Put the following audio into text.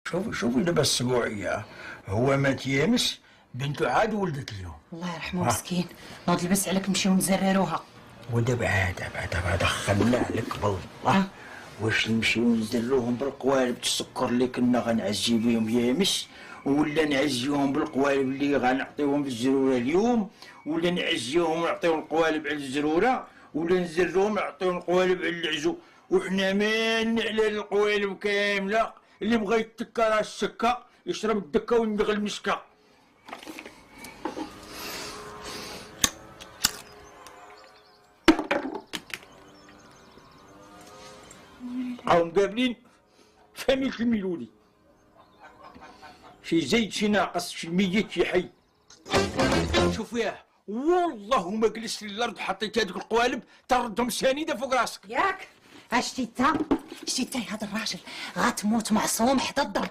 شوفي لبس اسبوعيه. هو مات يامس، بنته عاد ولدت اليوم. الله يرحمه مسكين. نوض لبس عليك نمشيو نزرروها. ودابا دخلنا عليك بالله. واش نمشيو نزروهم بالقوالب السكر اللي كنا غنعزي بهم يامس، ولا نعزيهم بالقوالب اللي غنعطيوهم بالزروره اليوم، ولا نعزيهم ونعطيهم القوالب على الزروره، ولا نزروهم نعطيهم القوالب على العزو. وحنا مالنا على القوالب كامله. اللي بغى يتكا راه السكه يشرب الدكه ويندغ المسكه. راهم قابلين فاميلة الميلودي، شي زايد شي ناقص شي ميت شي حي. شوف ياه والله ما جلست للارض حطيت هذوك القوالب تردهم سانده فوق راسك. ياك شتي تا هذا الراجل غتموت معصوم حتى الضرب.